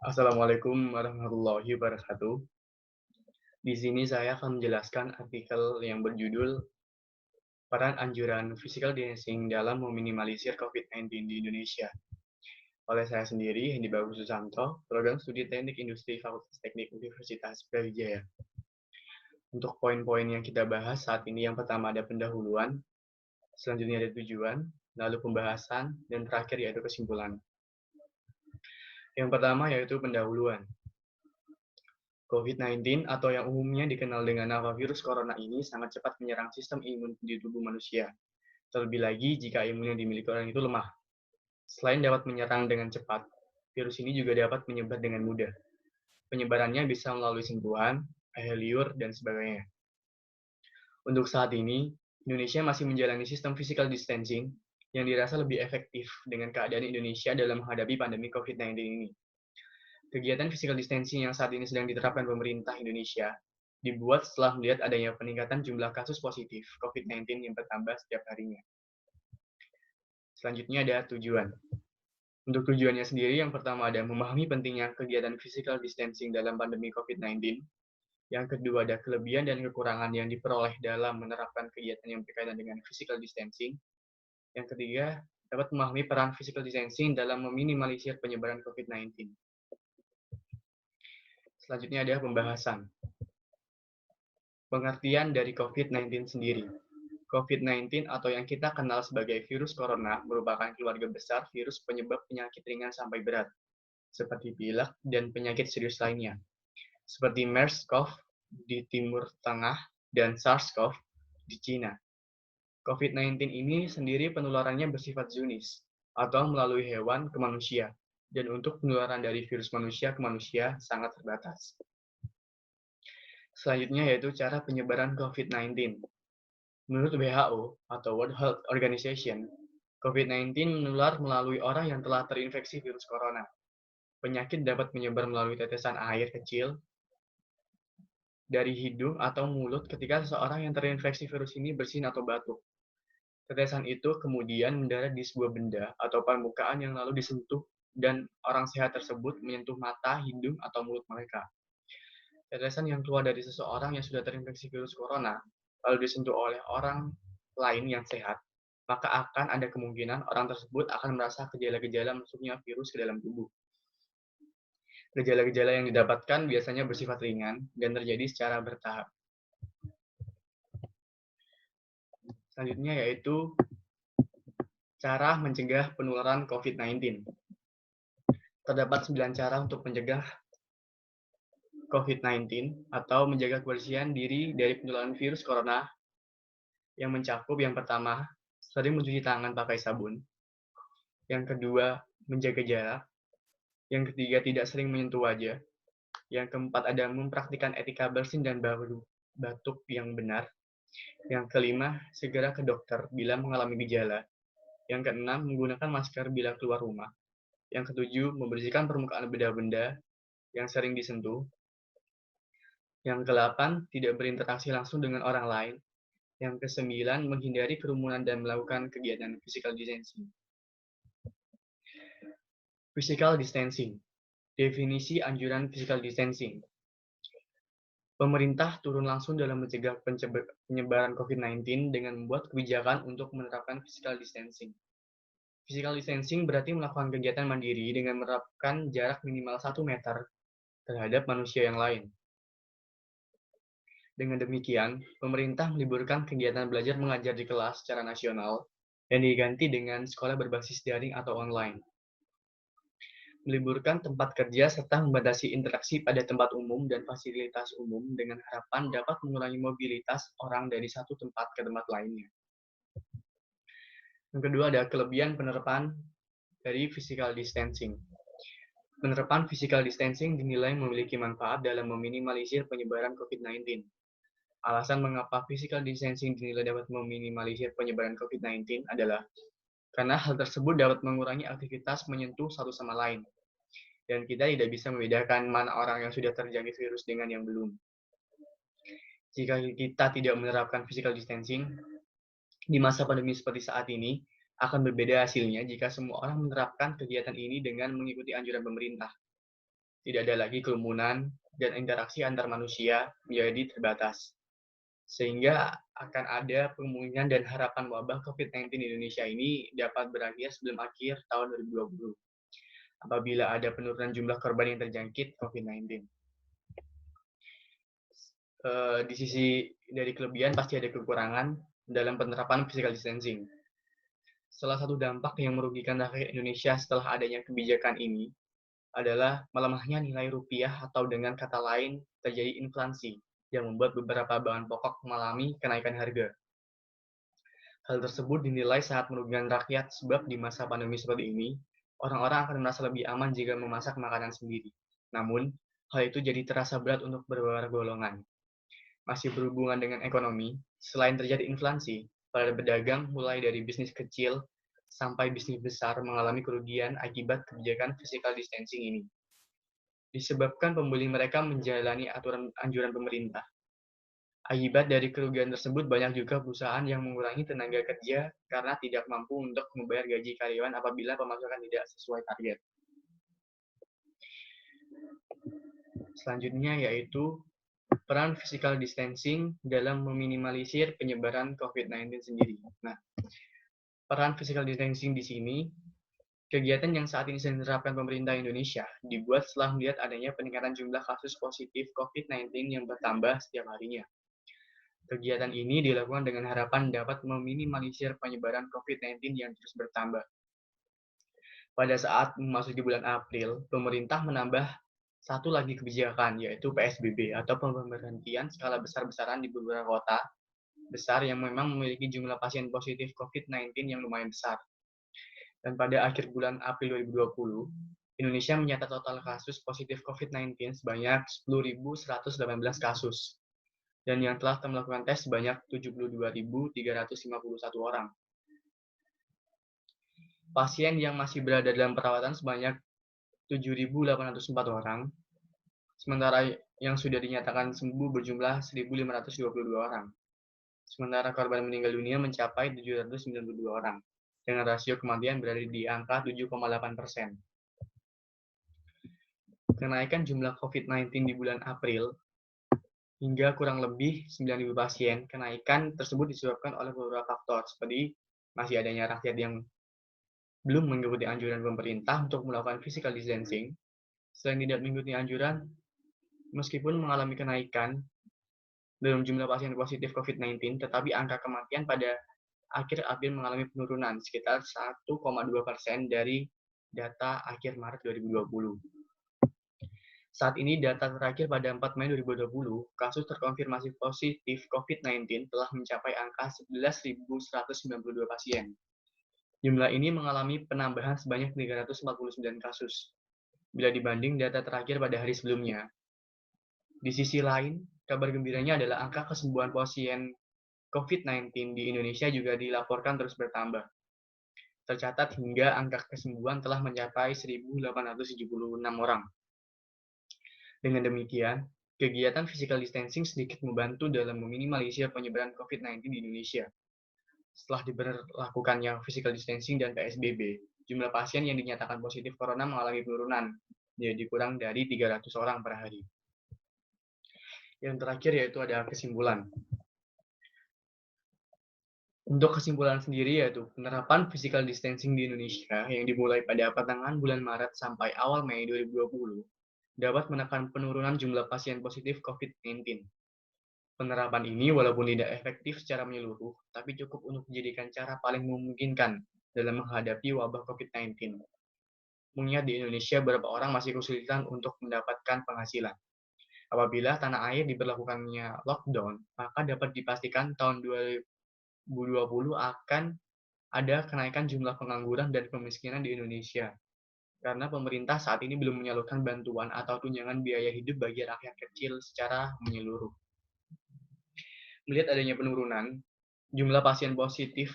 Assalamualaikum warahmatullahi wabarakatuh. Di sini saya akan menjelaskan artikel yang berjudul Peran Anjuran Physical Distancing dalam Meminimalisir COVID-19 di Indonesia. Oleh saya sendiri, Hendi Bagus Susanto, Program Studi Teknik Industri Fakultas Teknik Universitas Brawijaya. Untuk poin-poin yang kita bahas saat ini, yang pertama ada pendahuluan, selanjutnya ada tujuan, lalu pembahasan, dan terakhir yaitu kesimpulan. Yang pertama yaitu pendahuluan. COVID-19 atau yang umumnya dikenal dengan nama virus corona ini sangat cepat menyerang sistem imun di tubuh manusia. Terlebih lagi jika imun yang dimiliki orang itu lemah. Selain dapat menyerang dengan cepat, virus ini juga dapat menyebar dengan mudah. Penyebarannya bisa melalui sentuhan, air liur, dan sebagainya. Untuk saat ini, Indonesia masih menjalani sistem physical distancing yang dirasa lebih efektif dengan keadaan Indonesia dalam menghadapi pandemi COVID-19 ini. Kegiatan physical distancing yang saat ini sedang diterapkan pemerintah Indonesia dibuat setelah melihat adanya peningkatan jumlah kasus positif COVID-19 yang bertambah setiap harinya. Selanjutnya ada tujuan. Untuk tujuannya sendiri, yang pertama ada memahami pentingnya kegiatan physical distancing dalam pandemi COVID-19. Yang kedua ada kelebihan dan kekurangan yang diperoleh dalam menerapkan kegiatan yang berkaitan dengan physical distancing. Yang ketiga, dapat memahami peran physical distancing dalam meminimalisir penyebaran COVID-19. Selanjutnya ada pembahasan. Pengertian dari COVID-19 sendiri. COVID-19 atau yang kita kenal sebagai virus corona merupakan keluarga besar virus penyebab penyakit ringan sampai berat, seperti pilek dan penyakit serius lainnya, seperti MERS-CoV di Timur Tengah dan SARS-CoV di Cina. COVID-19 ini sendiri penularannya bersifat zoonis, atau melalui hewan ke manusia, dan untuk penularan dari virus manusia ke manusia sangat terbatas. Selanjutnya yaitu cara penyebaran COVID-19. Menurut WHO atau World Health Organization, COVID-19 menular melalui orang yang telah terinfeksi virus corona. Penyakit dapat menyebar melalui tetesan air kecil dari hidung atau mulut ketika seseorang yang terinfeksi virus ini bersin atau batuk. Tetesan itu kemudian mendarat di sebuah benda atau permukaan yang lalu disentuh dan orang sehat tersebut menyentuh mata, hidung, atau mulut mereka. Tetesan yang keluar dari seseorang yang sudah terinfeksi virus corona lalu disentuh oleh orang lain yang sehat, maka akan ada kemungkinan orang tersebut akan merasa gejala-gejala masuknya virus ke dalam tubuh. Gejala-gejala yang didapatkan biasanya bersifat ringan dan terjadi secara bertahap. Selanjutnya yaitu cara mencegah penularan COVID-19. Terdapat 9 cara untuk mencegah COVID-19 atau menjaga kebersihan diri dari penularan virus corona yang mencakup yang pertama, sering mencuci tangan pakai sabun. Yang kedua, menjaga jarak. Yang ketiga, tidak sering menyentuh wajah. Yang keempat, ada mempraktikkan etika bersin dan batuk yang benar. Yang kelima, segera ke dokter bila mengalami gejala. Yang keenam, menggunakan masker bila keluar rumah. Yang ketujuh, membersihkan permukaan benda-benda yang sering disentuh. Yang kedelapan, tidak berinteraksi langsung dengan orang lain. Yang kesembilan, menghindari kerumunan dan melakukan kegiatan physical distancing. Physical distancing. Definisi anjuran physical distancing. Pemerintah turun langsung dalam mencegah penyebaran COVID-19 dengan membuat kebijakan untuk menerapkan physical distancing. Physical distancing berarti melakukan kegiatan mandiri dengan menerapkan jarak minimal 1 meter terhadap manusia yang lain. Dengan demikian, pemerintah meliburkan kegiatan belajar mengajar di kelas secara nasional dan diganti dengan sekolah berbasis daring atau online. Meliburkan tempat kerja serta membatasi interaksi pada tempat umum dan fasilitas umum dengan harapan dapat mengurangi mobilitas orang dari satu tempat ke tempat lainnya. Yang kedua ada kelebihan penerapan dari physical distancing. Penerapan physical distancing dinilai memiliki manfaat dalam meminimalisir penyebaran COVID-19. Alasan mengapa physical distancing dinilai dapat meminimalisir penyebaran COVID-19 adalah karena hal tersebut dapat mengurangi aktivitas menyentuh satu sama lain, dan kita tidak bisa membedakan mana orang yang sudah terjangkit virus dengan yang belum. Jika kita tidak menerapkan physical distancing, di masa pandemi seperti saat ini, akan berbeda hasilnya jika semua orang menerapkan kegiatan ini dengan mengikuti anjuran pemerintah. Tidak ada lagi kerumunan dan interaksi antar manusia menjadi terbatas. Sehingga akan ada pemulihan dan harapan wabah COVID-19 di Indonesia ini dapat berakhir sebelum akhir tahun 2020 apabila ada penurunan jumlah korban yang terjangkit COVID-19. Di sisi dari kelebihan pasti ada kekurangan dalam penerapan physical distancing. Salah satu dampak yang merugikan rakyat Indonesia setelah adanya kebijakan ini adalah melemahnya nilai rupiah atau dengan kata lain terjadi inflasi yang membuat beberapa bahan pokok mengalami kenaikan harga. Hal tersebut dinilai sangat merugikan rakyat sebab di masa pandemi seperti ini, orang-orang akan merasa lebih aman jika memasak makanan sendiri. Namun, hal itu jadi terasa berat untuk beberapa golongan. Masih berhubungan dengan ekonomi, selain terjadi inflasi, para pedagang mulai dari bisnis kecil sampai bisnis besar mengalami kerugian akibat kebijakan physical distancing ini. Disebabkan pembeli mereka menjalani anjuran pemerintah. Akibat dari kerugian tersebut, banyak juga perusahaan yang mengurangi tenaga kerja karena tidak mampu untuk membayar gaji karyawan apabila pemasukan tidak sesuai target. Selanjutnya yaitu peran physical distancing dalam meminimalisir penyebaran COVID-19 sendiri. Nah, peran physical distancing di sini, kegiatan yang saat ini sedang diterapkan pemerintah Indonesia dibuat setelah melihat adanya peningkatan jumlah kasus positif COVID-19 yang bertambah setiap harinya. Kegiatan ini dilakukan dengan harapan dapat meminimalisir penyebaran COVID-19 yang terus bertambah. Pada saat memasuki bulan April, pemerintah menambah satu lagi kebijakan, yaitu PSBB atau pemberhentian skala besar-besaran di beberapa kota besar yang memang memiliki jumlah pasien positif COVID-19 yang lumayan besar. Dan pada akhir bulan April 2020, Indonesia mencatat total kasus positif COVID-19 sebanyak 10.118 kasus, dan yang telah melakukan tes sebanyak 72.351 orang. Pasien yang masih berada dalam perawatan sebanyak 7.804 orang, sementara yang sudah dinyatakan sembuh berjumlah 1.522 orang. Sementara korban meninggal dunia mencapai 792 orang, dengan rasio kematian berada di angka 7,8%. Kenaikan jumlah COVID-19 di bulan April hingga kurang lebih 9.000 pasien. Kenaikan tersebut disebabkan oleh beberapa faktor, seperti masih adanya rakyat yang belum mengikuti anjuran pemerintah untuk melakukan physical distancing. Selain tidak mengikuti anjuran, meskipun mengalami kenaikan dalam jumlah pasien positif COVID-19, tetapi angka kematian pada akhir April mengalami penurunan sekitar 1,2% dari data akhir Maret 2020. Saat ini data terakhir pada 4 Mei 2020, kasus terkonfirmasi positif COVID-19 telah mencapai angka 11.192 pasien. Jumlah ini mengalami penambahan sebanyak 349 kasus, bila dibanding data terakhir pada hari sebelumnya. Di sisi lain, kabar gembiranya adalah angka kesembuhan pasien COVID-19 di Indonesia juga dilaporkan terus bertambah. Tercatat hingga angka kesembuhan telah mencapai 1.876 orang. Dengan demikian, kegiatan physical distancing sedikit membantu dalam meminimalisir penyebaran COVID-19 di Indonesia. Setelah diberlakukannya physical distancing dan PSBB, jumlah pasien yang dinyatakan positif corona mengalami penurunan, jadi kurang dari 300 orang per hari. Yang terakhir yaitu ada kesimpulan. Untuk kesimpulan sendiri yaitu penerapan physical distancing di Indonesia yang dimulai pada pertengahan bulan Maret sampai awal Mei 2020 dapat menekan penurunan jumlah pasien positif COVID-19. Penerapan ini walaupun tidak efektif secara menyeluruh, tapi cukup untuk dijadikan cara paling memungkinkan dalam menghadapi wabah COVID-19. Mengingat di Indonesia beberapa orang masih kesulitan untuk mendapatkan penghasilan. Apabila tanah air diberlakukannya lockdown, maka dapat dipastikan tahun 2020 akan ada kenaikan jumlah pengangguran dan kemiskinan di Indonesia. Karena pemerintah saat ini belum menyalurkan bantuan atau tunjangan biaya hidup bagi rakyat kecil secara menyeluruh. Melihat adanya penurunan jumlah pasien positif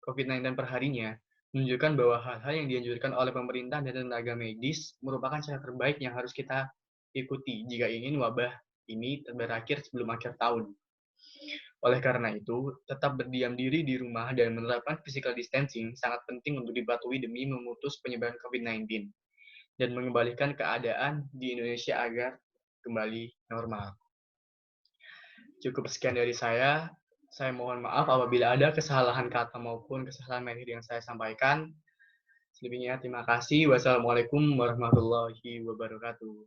COVID-19 per harinya, menunjukkan bahwa hal-hal yang dianjurkan oleh pemerintah dan tenaga medis merupakan cara terbaik yang harus kita ikuti jika ingin wabah ini berakhir sebelum akhir tahun. Oleh karena itu, tetap berdiam diri di rumah dan menerapkan physical distancing sangat penting untuk dipatuhi demi memutus penyebaran COVID-19. dan mengembalikan keadaan di Indonesia agar kembali normal. Cukup sekian dari saya. Saya mohon maaf apabila ada kesalahan kata maupun kesalahan materi yang saya sampaikan. Selebihnya terima kasih. Wassalamualaikum warahmatullahi wabarakatuh.